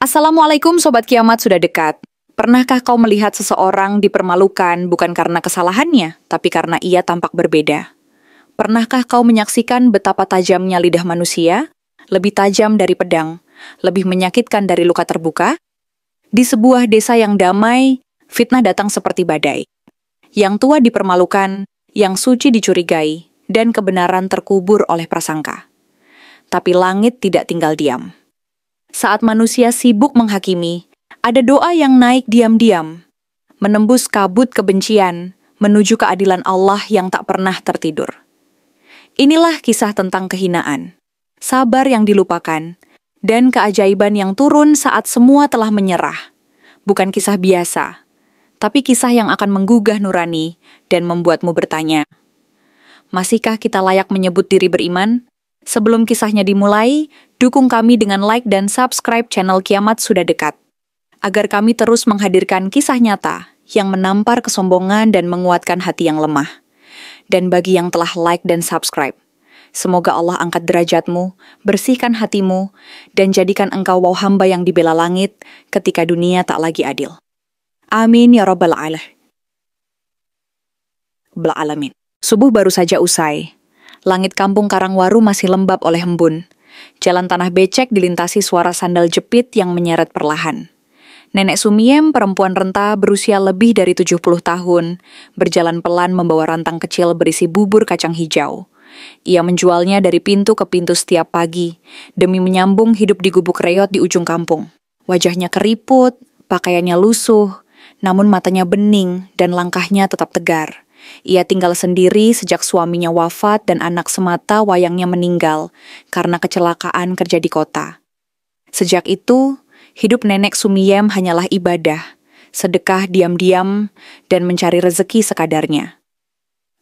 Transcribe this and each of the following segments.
Assalamualaikum Sobat Kiamat, sudah dekat. Pernahkah kau melihat seseorang dipermalukan bukan karena kesalahannya, tapi karena ia tampak berbeda? Pernahkah kau menyaksikan betapa tajamnya lidah manusia? Lebih tajam dari pedang, lebih menyakitkan dari luka terbuka? Di sebuah desa yang damai, fitnah datang seperti badai. Yang tua dipermalukan, yang suci dicurigai, dan kebenaran terkubur oleh prasangka. Tapi langit tidak tinggal diam. Saat manusia sibuk menghakimi, ada doa yang naik diam-diam, menembus kabut kebencian, menuju keadilan Allah yang tak pernah tertidur. Inilah kisah tentang kehinaan, sabar yang dilupakan, dan keajaiban yang turun saat semua telah menyerah. Bukan kisah biasa, tapi kisah yang akan menggugah nurani dan membuatmu bertanya, masihkah kita layak menyebut diri beriman? Sebelum kisahnya dimulai, dukung kami dengan like dan subscribe channel Kiamat Sudah Dekat, agar kami terus menghadirkan kisah nyata yang menampar kesombongan dan menguatkan hati yang lemah. Dan bagi yang telah like dan subscribe, semoga Allah angkat derajatmu, bersihkan hatimu, dan jadikan engkau wow hamba yang dibela langit ketika dunia tak lagi adil. Amin ya Rabbal Alamin. Subuh baru saja usai. Langit kampung Karangwaru masih lembab oleh embun. Jalan tanah becek dilintasi suara sandal jepit yang menyeret perlahan. Nenek Sumiem, perempuan renta berusia lebih dari 70 tahun, berjalan pelan membawa rantang kecil berisi bubur kacang hijau. Ia menjualnya dari pintu ke pintu setiap pagi, demi menyambung hidup di gubuk reot di ujung kampung. Wajahnya keriput, pakaiannya lusuh, namun matanya bening dan langkahnya tetap tegar. Ia tinggal sendiri sejak suaminya wafat dan anak semata wayangnya meninggal karena kecelakaan kerja di kota. Sejak itu, hidup nenek Sumiem hanyalah ibadah, sedekah diam-diam, dan mencari rezeki sekadarnya.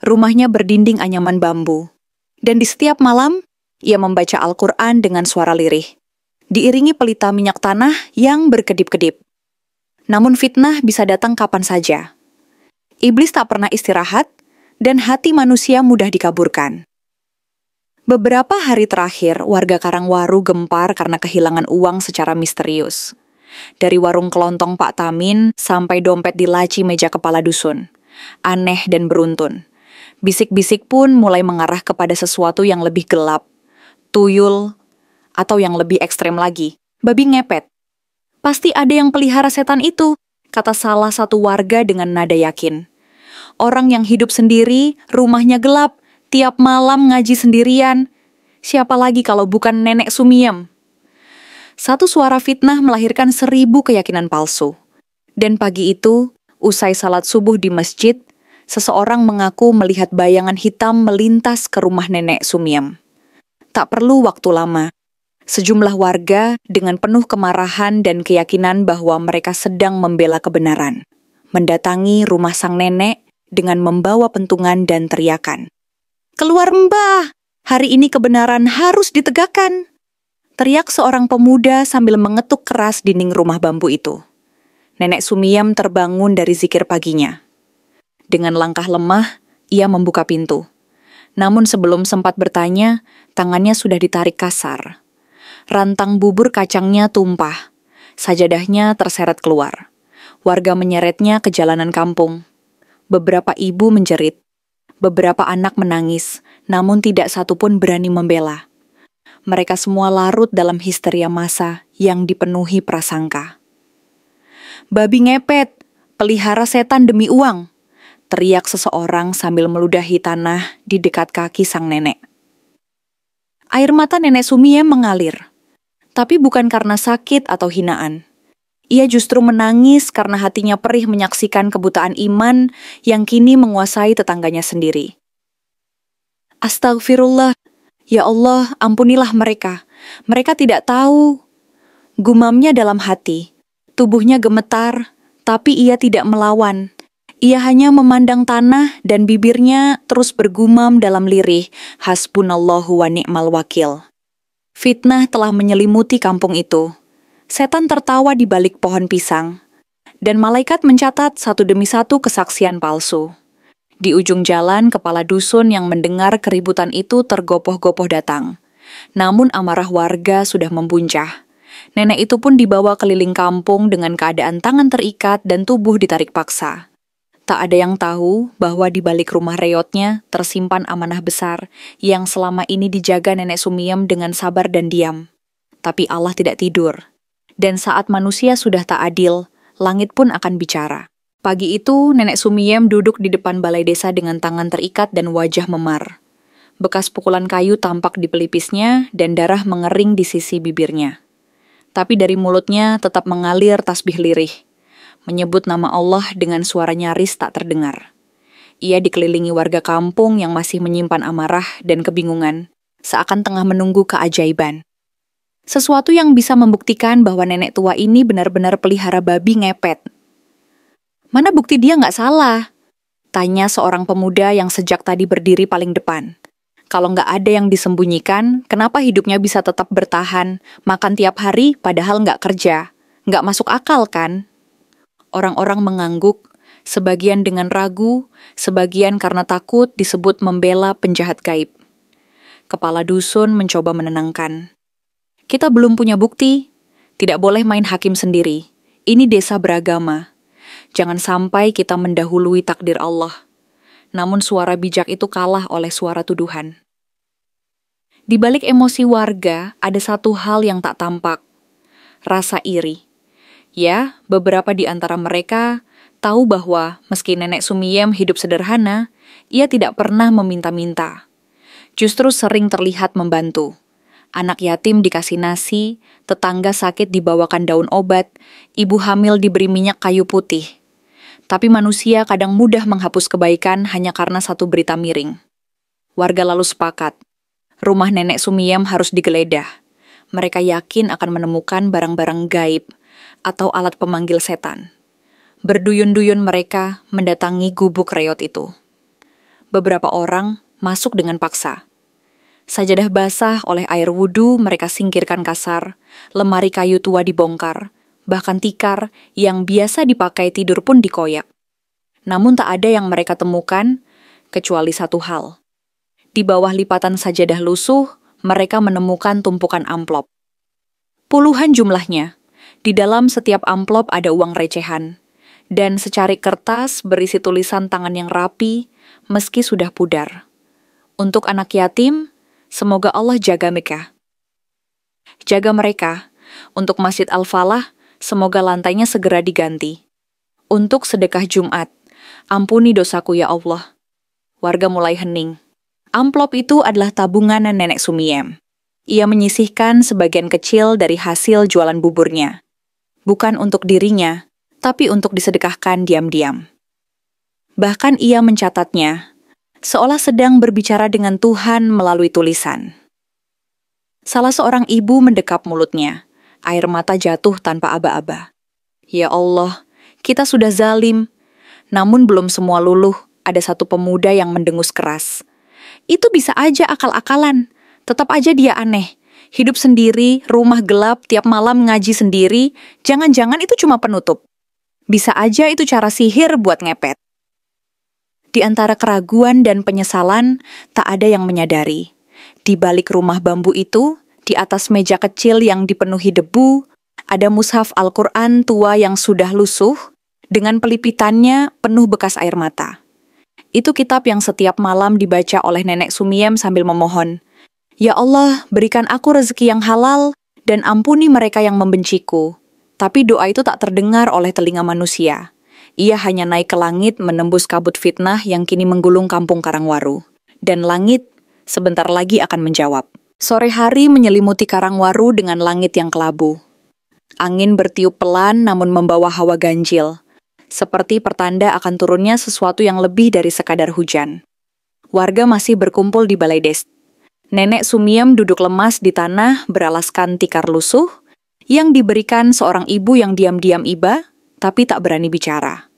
Rumahnya berdinding anyaman bambu, dan di setiap malam, ia membaca Al-Quran dengan suara lirih, diiringi pelita minyak tanah yang berkedip-kedip. Namun fitnah bisa datang kapan saja. Iblis tak pernah istirahat, dan hati manusia mudah dikaburkan. Beberapa hari terakhir, warga Karangwaru gempar karena kehilangan uang secara misterius. Dari warung kelontong Pak Tamin sampai dompet di laci meja kepala dusun. Aneh dan beruntun. Bisik-bisik pun mulai mengarah kepada sesuatu yang lebih gelap, tuyul, atau yang lebih ekstrem lagi, babi ngepet. Pasti ada yang pelihara setan itu, kata salah satu warga dengan nada yakin. Orang yang hidup sendiri, rumahnya gelap, tiap malam ngaji sendirian. Siapa lagi kalau bukan nenek Sumiem? Satu suara fitnah melahirkan 1000 keyakinan palsu. Dan pagi itu, usai salat subuh di masjid, seseorang mengaku melihat bayangan hitam melintas ke rumah nenek Sumiem. Tak perlu waktu lama. Sejumlah warga dengan penuh kemarahan dan keyakinan bahwa mereka sedang membela kebenaran, mendatangi rumah sang nenek dengan membawa pentungan dan teriakan. "Keluar Mbah, hari ini kebenaran harus ditegakkan!" Teriak seorang pemuda sambil mengetuk keras dinding rumah bambu itu. Nenek Sumiem terbangun dari zikir paginya. Dengan langkah lemah, ia membuka pintu. Namun sebelum sempat bertanya, tangannya sudah ditarik kasar. Rantang bubur kacangnya tumpah. Sajadahnya terseret keluar. Warga menyeretnya ke jalanan kampung. Beberapa ibu menjerit. Beberapa anak menangis, namun tidak satu pun berani membela. Mereka semua larut dalam histeria massa yang dipenuhi prasangka. "Babi ngepet, pelihara setan demi uang!" teriak seseorang sambil meludahi tanah di dekat kaki sang nenek. Air mata nenek Sumiem mengalir. Tapi bukan karena sakit atau hinaan. Ia justru menangis karena hatinya perih menyaksikan kebutaan iman yang kini menguasai tetangganya sendiri. "Astagfirullah, ya Allah, ampunilah mereka. Mereka tidak tahu." Gumamnya dalam hati. Tubuhnya gemetar, tapi ia tidak melawan. Ia hanya memandang tanah dan bibirnya terus bergumam dalam lirih, "Hasbunallahu wa ni'mal wakil." Fitnah telah menyelimuti kampung itu. Setan tertawa di balik pohon pisang, dan malaikat mencatat satu demi satu kesaksian palsu. Di ujung jalan, kepala dusun yang mendengar keributan itu tergopoh-gopoh datang. Namun amarah warga sudah membuncah. Nenek itu pun dibawa keliling kampung dengan keadaan tangan terikat dan tubuh ditarik paksa. Tak ada yang tahu bahwa di balik rumah reotnya tersimpan amanah besar yang selama ini dijaga Nenek Sumiem dengan sabar dan diam. Tapi Allah tidak tidur. Dan saat manusia sudah tak adil, langit pun akan bicara. Pagi itu, Nenek Sumiem duduk di depan balai desa dengan tangan terikat dan wajah memar. Bekas pukulan kayu tampak di pelipisnya dan darah mengering di sisi bibirnya. Tapi dari mulutnya tetap mengalir tasbih lirih, menyebut nama Allah dengan suara nyaris tak terdengar. Ia dikelilingi warga kampung yang masih menyimpan amarah dan kebingungan, seakan tengah menunggu keajaiban. Sesuatu yang bisa membuktikan bahwa nenek tua ini benar-benar pelihara babi ngepet. Mana bukti dia nggak salah? Tanya seorang pemuda yang sejak tadi berdiri paling depan. Kalau nggak ada yang disembunyikan, kenapa hidupnya bisa tetap bertahan, makan tiap hari padahal nggak kerja? Nggak masuk akal kan? Orang-orang mengangguk, sebagian dengan ragu, sebagian karena takut disebut membela penjahat gaib. Kepala dusun mencoba menenangkan. Kita belum punya bukti, tidak boleh main hakim sendiri. Ini desa beragama. Jangan sampai kita mendahului takdir Allah. Namun suara bijak itu kalah oleh suara tuduhan. Di balik emosi warga, ada satu hal yang tak tampak. Rasa iri. Ya, beberapa di antara mereka tahu bahwa meski Nenek Sumiem hidup sederhana, ia tidak pernah meminta-minta. Justru sering terlihat membantu. Anak yatim dikasih nasi, tetangga sakit dibawakan daun obat, ibu hamil diberi minyak kayu putih. Tapi manusia kadang mudah menghapus kebaikan hanya karena satu berita miring. Warga lalu sepakat, rumah Nenek Sumiem harus digeledah. Mereka yakin akan menemukan barang-barang gaib atau alat pemanggil setan. Berduyun-duyun mereka mendatangi gubuk reot itu. Beberapa orang masuk dengan paksa. Sajadah basah oleh air wudhu mereka singkirkan kasar, lemari kayu tua dibongkar, bahkan tikar yang biasa dipakai tidur pun dikoyak. Namun tak ada yang mereka temukan, kecuali satu hal. Di bawah lipatan sajadah lusuh, mereka menemukan tumpukan amplop. Puluhan jumlahnya. Di dalam setiap amplop ada uang recehan. Dan secarik kertas berisi tulisan tangan yang rapi, meski sudah pudar. Untuk anak yatim, semoga Allah jaga mereka. Jaga mereka. Untuk Masjid Al-Falah, semoga lantainya segera diganti. Untuk sedekah Jumat, ampuni dosaku ya Allah. Warga mulai hening. Amplop itu adalah tabungan Nenek Sumiem. Ia menyisihkan sebagian kecil dari hasil jualan buburnya. Bukan untuk dirinya, tapi untuk disedekahkan diam-diam. Bahkan ia mencatatnya, seolah sedang berbicara dengan Tuhan melalui tulisan. Salah seorang ibu mendekap mulutnya. Air mata jatuh tanpa aba-aba. Ya Allah, kita sudah zalim. Namun belum semua luluh, ada satu pemuda yang mendengus keras. Itu bisa aja akal-akalan. Tetap aja dia aneh. Hidup sendiri, rumah gelap, tiap malam ngaji sendiri. Jangan-jangan itu cuma penutup. Bisa aja itu cara sihir buat ngepet. Di antara keraguan dan penyesalan, tak ada yang menyadari. Di balik rumah bambu itu, di atas meja kecil yang dipenuhi debu, ada mushaf Al-Quran tua yang sudah lusuh, dengan pelipitannya penuh bekas air mata. Itu kitab yang setiap malam dibaca oleh Nenek Sumiem sambil memohon, Ya Allah, berikan aku rezeki yang halal, dan ampuni mereka yang membenciku. Tapi doa itu tak terdengar oleh telinga manusia. Ia hanya naik ke langit menembus kabut fitnah yang kini menggulung kampung Karangwaru. Dan langit sebentar lagi akan menjawab. Sore hari menyelimuti Karangwaru dengan langit yang kelabu. Angin bertiup pelan namun membawa hawa ganjil. Seperti pertanda akan turunnya sesuatu yang lebih dari sekadar hujan. Warga masih berkumpul di balai desa. Nenek Sumiem duduk lemas di tanah beralaskan tikar lusuh yang diberikan seorang ibu yang diam-diam iba, tapi tak berani bicara.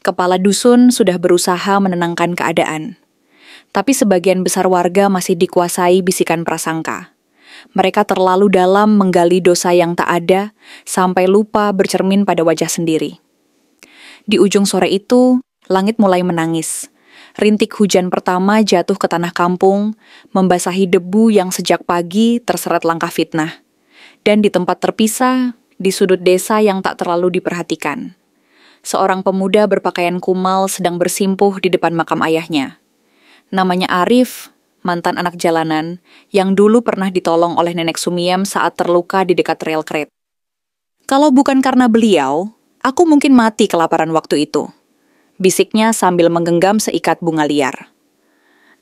Kepala dusun sudah berusaha menenangkan keadaan. Tapi sebagian besar warga masih dikuasai bisikan prasangka. Mereka terlalu dalam menggali dosa yang tak ada, sampai lupa bercermin pada wajah sendiri. Di ujung sore itu, langit mulai menangis. Rintik hujan pertama jatuh ke tanah kampung, membasahi debu yang sejak pagi terseret langkah fitnah. Dan di tempat terpisah, di sudut desa yang tak terlalu diperhatikan, seorang pemuda berpakaian kumal sedang bersimpuh di depan makam ayahnya. Namanya Arif, mantan anak jalanan, yang dulu pernah ditolong oleh Nenek Sumiem saat terluka di dekat rel kereta. Kalau bukan karena beliau, aku mungkin mati kelaparan waktu itu, bisiknya sambil menggenggam seikat bunga liar.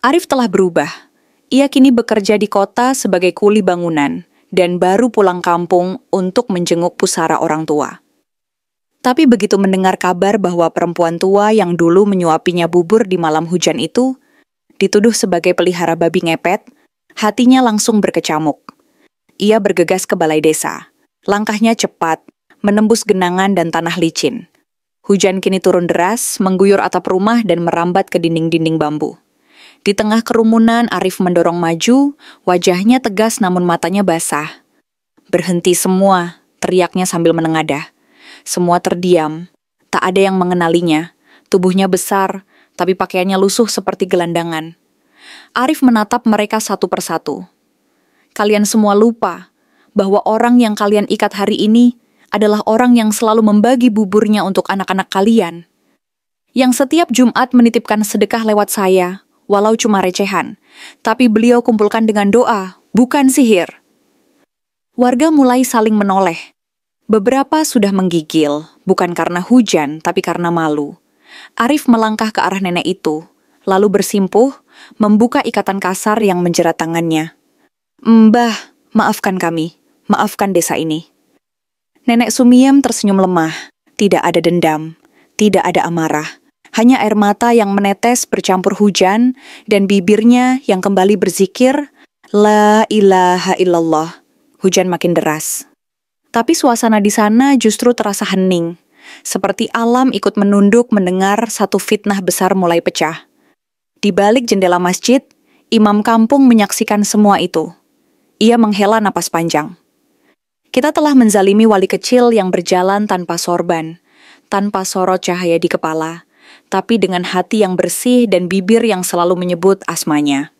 Arif telah berubah. Ia kini bekerja di kota sebagai kuli bangunan dan baru pulang kampung untuk menjenguk pusara orang tua. Tapi begitu mendengar kabar bahwa perempuan tua yang dulu menyuapinya bubur di malam hujan itu dituduh sebagai pelihara babi ngepet, hatinya langsung berkecamuk. Ia bergegas ke balai desa. Langkahnya cepat, menembus genangan dan tanah licin. Hujan kini turun deras, mengguyur atap rumah dan merambat ke dinding-dinding bambu. Di tengah kerumunan, Arif mendorong maju, wajahnya tegas namun matanya basah. "Berhenti semua," teriaknya sambil menengadah. Semua terdiam, tak ada yang mengenalinya. Tubuhnya besar, tapi pakaiannya lusuh seperti gelandangan. Arif menatap mereka satu persatu. "Kalian semua lupa bahwa orang yang kalian ikat hari ini adalah orang yang selalu membagi buburnya untuk anak-anak kalian. Yang setiap Jumat menitipkan sedekah lewat saya, walau cuma recehan, tapi beliau kumpulkan dengan doa, bukan sihir." Warga mulai saling menoleh. Beberapa sudah menggigil, bukan karena hujan, tapi karena malu. Arif melangkah ke arah nenek itu, lalu bersimpuh, membuka ikatan kasar yang menjerat tangannya. "Mbah, maafkan kami, maafkan desa ini." Nenek Sumiem tersenyum lemah, tidak ada dendam, tidak ada amarah. Hanya air mata yang menetes bercampur hujan, dan bibirnya yang kembali berzikir, "La ilaha illallah." Hujan makin deras. Tapi suasana di sana justru terasa hening, seperti alam ikut menunduk mendengar satu fitnah besar mulai pecah. Di balik jendela masjid, imam kampung menyaksikan semua itu. Ia menghela napas panjang. Kita telah menzalimi wali kecil yang berjalan tanpa sorban, tanpa sorot cahaya di kepala, tapi dengan hati yang bersih dan bibir yang selalu menyebut asmanya.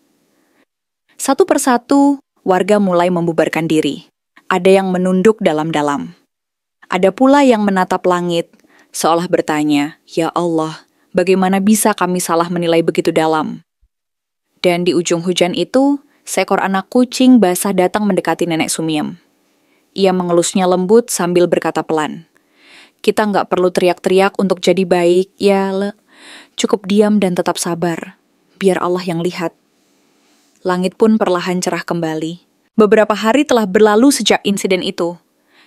Satu persatu, warga mulai membubarkan diri. Ada yang menunduk dalam-dalam. Ada pula yang menatap langit, seolah bertanya, "Ya Allah, bagaimana bisa kami salah menilai begitu dalam?" Dan di ujung hujan itu, seekor anak kucing basah datang mendekati Nenek Sumiem. Ia mengelusnya lembut sambil berkata pelan, "Kita nggak perlu teriak-teriak untuk jadi baik, ya Le. Cukup diam dan tetap sabar. Biar Allah yang lihat." Langit pun perlahan cerah kembali. Beberapa hari telah berlalu sejak insiden itu.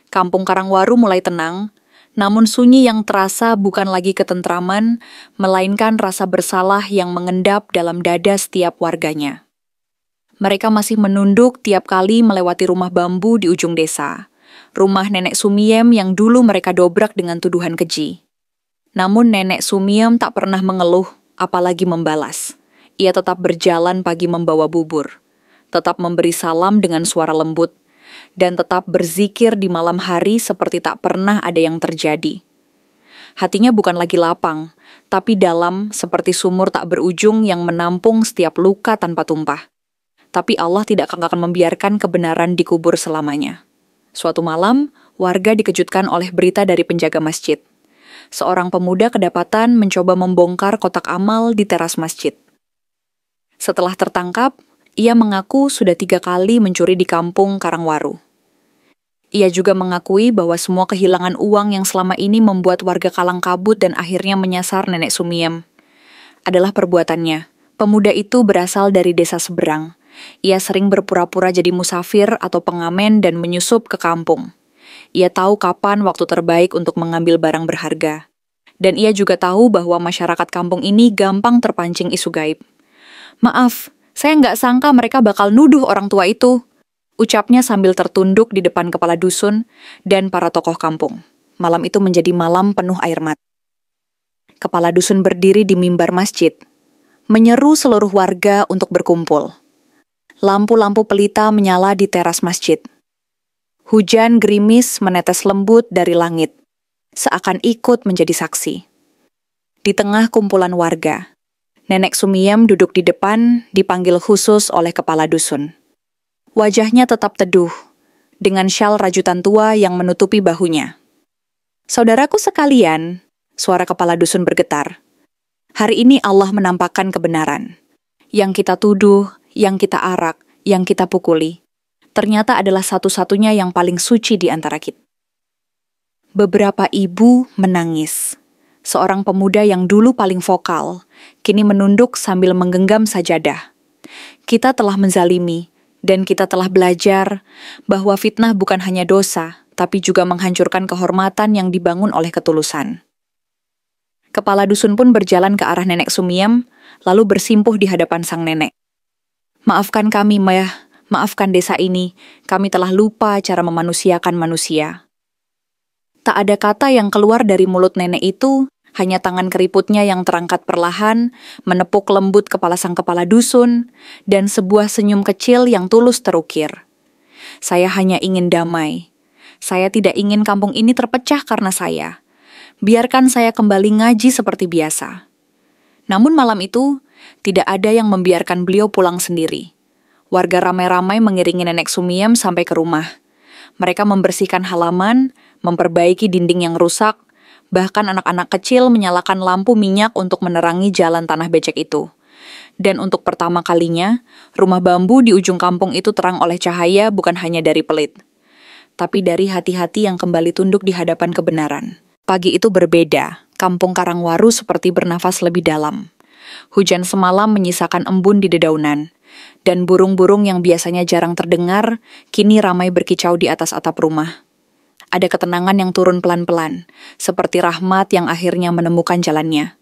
Kampung Karangwaru mulai tenang, namun sunyi yang terasa bukan lagi ketentraman, melainkan rasa bersalah yang mengendap dalam dada setiap warganya. Mereka masih menunduk tiap kali melewati rumah bambu di ujung desa. Rumah Nenek Sumiem yang dulu mereka dobrak dengan tuduhan keji. Namun Nenek Sumiem tak pernah mengeluh, apalagi membalas. Ia tetap berjalan pagi membawa bubur, tetap memberi salam dengan suara lembut, dan tetap berzikir di malam hari seperti tak pernah ada yang terjadi. Hatinya bukan lagi lapang, tapi dalam seperti sumur tak berujung yang menampung setiap luka tanpa tumpah. Tapi Allah tidak akan membiarkan kebenaran dikubur selamanya. Suatu malam, warga dikejutkan oleh berita dari penjaga masjid. Seorang pemuda kedapatan mencoba membongkar kotak amal di teras masjid. Setelah tertangkap, ia mengaku sudah 3 kali mencuri di kampung Karangwaru. Ia juga mengakui bahwa semua kehilangan uang yang selama ini membuat warga kalang kabut dan akhirnya menyasar Nenek Sumiem adalah perbuatannya. Pemuda itu berasal dari desa seberang. Ia sering berpura-pura jadi musafir atau pengamen dan menyusup ke kampung. Ia tahu kapan waktu terbaik untuk mengambil barang berharga. Dan ia juga tahu bahwa masyarakat kampung ini gampang terpancing isu gaib. "Maaf, saya nggak sangka mereka bakal nuduh orang tua itu," ucapnya sambil tertunduk di depan kepala dusun dan para tokoh kampung. Malam itu menjadi malam penuh air mata. Kepala dusun berdiri di mimbar masjid, menyeru seluruh warga untuk berkumpul. Lampu-lampu pelita menyala di teras masjid. Hujan gerimis menetes lembut dari langit, seakan ikut menjadi saksi. Di tengah kumpulan warga, Nenek Sumiem duduk di depan, dipanggil khusus oleh kepala dusun. Wajahnya tetap teduh, dengan syal rajutan tua yang menutupi bahunya. "Saudaraku sekalian," suara kepala dusun bergetar. "Hari ini Allah menampakkan kebenaran. Yang kita tuduh, yang kita arak, yang kita pukuli, ternyata adalah satu-satunya yang paling suci di antara kita." Beberapa ibu menangis. Seorang pemuda yang dulu paling vokal, kini menunduk sambil menggenggam sajadah. Kita telah menzalimi, dan kita telah belajar bahwa fitnah bukan hanya dosa, tapi juga menghancurkan kehormatan yang dibangun oleh ketulusan. Kepala dusun pun berjalan ke arah Nenek Sumiem, lalu bersimpuh di hadapan sang nenek. "Maafkan kami, Mayah, maafkan desa ini, kami telah lupa cara memanusiakan manusia." Tak ada kata yang keluar dari mulut nenek itu, hanya tangan keriputnya yang terangkat perlahan, menepuk lembut kepala sang kepala dusun, dan sebuah senyum kecil yang tulus terukir. "Saya hanya ingin damai. Saya tidak ingin kampung ini terpecah karena saya. Biarkan saya kembali ngaji seperti biasa." Namun malam itu, tidak ada yang membiarkan beliau pulang sendiri. Warga ramai-ramai mengiringi Nenek Sumiem sampai ke rumah. Mereka membersihkan halaman, memperbaiki dinding yang rusak, bahkan anak-anak kecil menyalakan lampu minyak untuk menerangi jalan tanah becek itu. Dan untuk pertama kalinya, rumah bambu di ujung kampung itu terang oleh cahaya bukan hanya dari pelit, tapi dari hati-hati yang kembali tunduk di hadapan kebenaran. Pagi itu berbeda, kampung Karangwaru seperti bernafas lebih dalam. Hujan semalam menyisakan embun di dedaunan, dan burung-burung yang biasanya jarang terdengar, kini ramai berkicau di atas atap rumah. Ada ketenangan yang turun pelan-pelan, seperti rahmat yang akhirnya menemukan jalannya.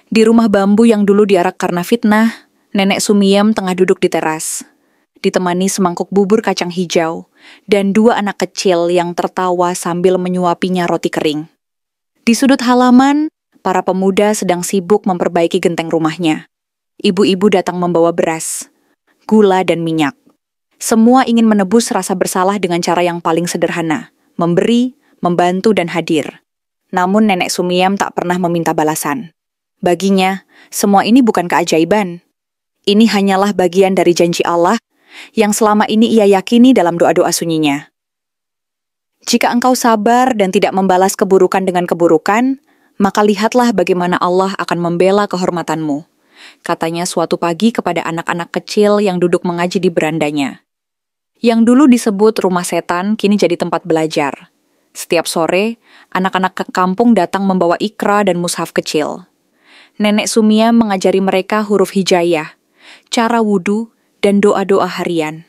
Di rumah bambu yang dulu diarak karena fitnah, Nenek Sumiem tengah duduk di teras, ditemani semangkuk bubur kacang hijau, dan dua anak kecil yang tertawa sambil menyuapinya roti kering. Di sudut halaman, para pemuda sedang sibuk memperbaiki genteng rumahnya. Ibu-ibu datang membawa beras, gula, dan minyak. Semua ingin menebus rasa bersalah dengan cara yang paling sederhana, memberi, membantu, dan hadir. Namun Nenek Sumiem tak pernah meminta balasan. Baginya, semua ini bukan keajaiban. Ini hanyalah bagian dari janji Allah yang selama ini ia yakini dalam doa-doa sunyinya. "Jika engkau sabar dan tidak membalas keburukan dengan keburukan, maka lihatlah bagaimana Allah akan membela kehormatanmu," katanya suatu pagi kepada anak-anak kecil yang duduk mengaji di berandanya. Yang dulu disebut rumah setan, kini jadi tempat belajar. Setiap sore, anak-anak ke kampung datang membawa ikra dan mushaf kecil. Nenek Sumiem mengajari mereka huruf hijayah, cara wudhu, dan doa-doa harian.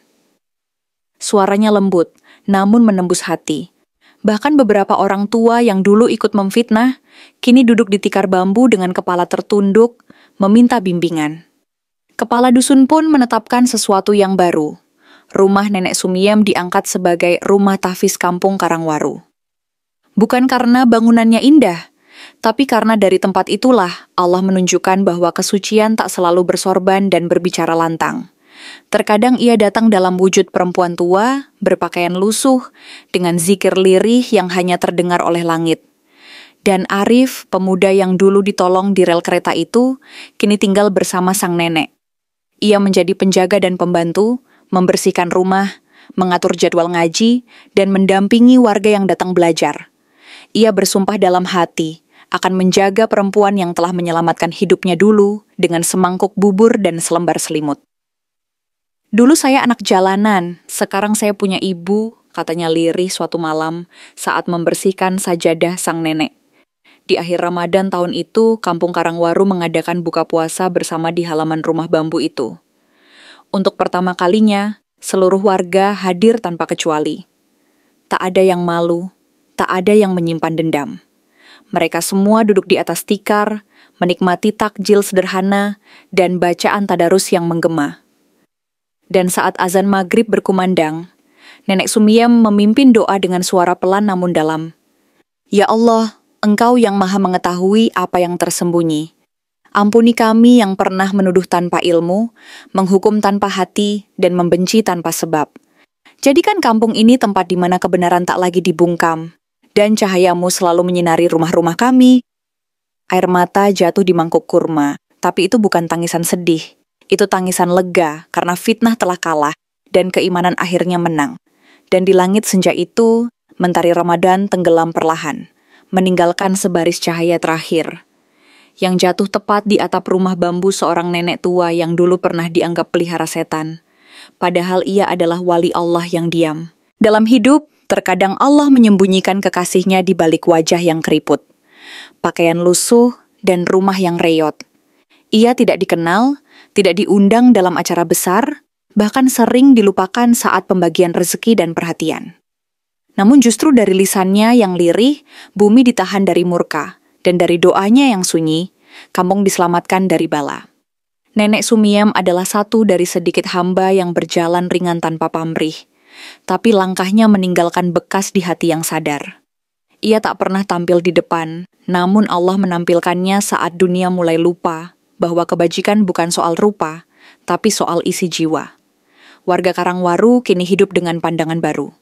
Suaranya lembut, namun menembus hati. Bahkan beberapa orang tua yang dulu ikut memfitnah, kini duduk di tikar bambu dengan kepala tertunduk, meminta bimbingan. Kepala dusun pun menetapkan sesuatu yang baru. Rumah Nenek Sumiem diangkat sebagai rumah tahfiz kampung Karangwaru. Bukan karena bangunannya indah, tapi karena dari tempat itulah Allah menunjukkan bahwa kesucian tak selalu bersorban dan berbicara lantang. Terkadang ia datang dalam wujud perempuan tua, berpakaian lusuh, dengan zikir lirih yang hanya terdengar oleh langit. Dan Arif, pemuda yang dulu ditolong di rel kereta itu, kini tinggal bersama sang nenek. Ia menjadi penjaga dan pembantu, membersihkan rumah, mengatur jadwal ngaji, dan mendampingi warga yang datang belajar. Ia bersumpah dalam hati akan menjaga perempuan yang telah menyelamatkan hidupnya dulu dengan semangkuk bubur dan selembar selimut. "Dulu saya anak jalanan, sekarang saya punya ibu," katanya lirih suatu malam saat membersihkan sajadah sang nenek. Di akhir Ramadan tahun itu, kampung Karangwaru mengadakan buka puasa bersama di halaman rumah bambu itu. Untuk pertama kalinya, seluruh warga hadir tanpa kecuali. Tak ada yang malu, tak ada yang menyimpan dendam. Mereka semua duduk di atas tikar, menikmati takjil sederhana, dan bacaan tadarus yang menggema. Dan saat azan maghrib berkumandang, Nenek Sumiem memimpin doa dengan suara pelan namun dalam. "Ya Allah, Engkau yang maha mengetahui apa yang tersembunyi. Ampuni kami yang pernah menuduh tanpa ilmu, menghukum tanpa hati, dan membenci tanpa sebab. Jadikan kampung ini tempat di mana kebenaran tak lagi dibungkam, dan cahayamu selalu menyinari rumah-rumah kami." Air mata jatuh di mangkuk kurma, tapi itu bukan tangisan sedih. Itu tangisan lega karena fitnah telah kalah dan keimanan akhirnya menang. Dan di langit senja itu, mentari Ramadan tenggelam perlahan, meninggalkan sebaris cahaya terakhir, yang jatuh tepat di atap rumah bambu seorang nenek tua yang dulu pernah dianggap pelihara setan. Padahal ia adalah wali Allah yang diam. Dalam hidup, terkadang Allah menyembunyikan kekasihnya di balik wajah yang keriput, pakaian lusuh, dan rumah yang reyot. Ia tidak dikenal, tidak diundang dalam acara besar, bahkan sering dilupakan saat pembagian rezeki dan perhatian. Namun justru dari lisannya yang lirih, bumi ditahan dari murka, dan dari doanya yang sunyi, kampung diselamatkan dari bala. Nenek Sumiem adalah satu dari sedikit hamba yang berjalan ringan tanpa pamrih, tapi langkahnya meninggalkan bekas di hati yang sadar. Ia tak pernah tampil di depan, namun Allah menampilkannya saat dunia mulai lupa bahwa kebajikan bukan soal rupa, tapi soal isi jiwa. Warga Karangwaru kini hidup dengan pandangan baru.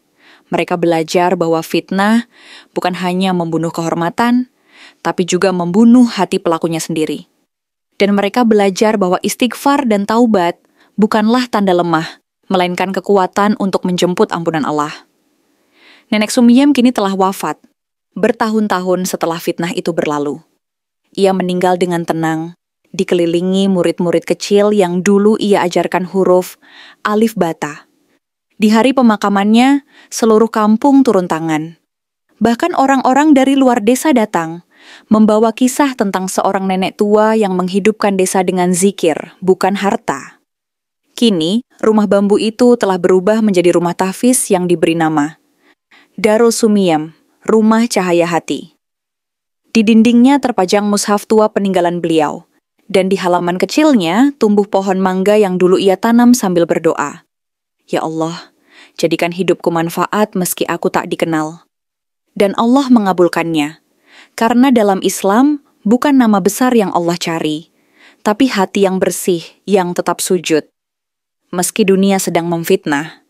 Mereka belajar bahwa fitnah bukan hanya membunuh kehormatan, tapi juga membunuh hati pelakunya sendiri. Dan mereka belajar bahwa istighfar dan taubat bukanlah tanda lemah, melainkan kekuatan untuk menjemput ampunan Allah. Nenek Sumiem kini telah wafat, bertahun-tahun setelah fitnah itu berlalu. Ia meninggal dengan tenang, dikelilingi murid-murid kecil yang dulu ia ajarkan huruf alif bata. Di hari pemakamannya, seluruh kampung turun tangan. Bahkan orang-orang dari luar desa datang, membawa kisah tentang seorang nenek tua yang menghidupkan desa dengan zikir, bukan harta. Kini, rumah bambu itu telah berubah menjadi rumah tahfiz yang diberi nama Darul Sumiem, Rumah Cahaya Hati. Di dindingnya terpajang mushaf tua peninggalan beliau, dan di halaman kecilnya tumbuh pohon mangga yang dulu ia tanam sambil berdoa. Ya Allah, jadikan hidupku manfaat meski aku tak dikenal. Dan Allah mengabulkannya, karena dalam Islam bukan nama besar yang Allah cari, tapi hati yang bersih yang tetap sujud. Meski dunia sedang memfitnah,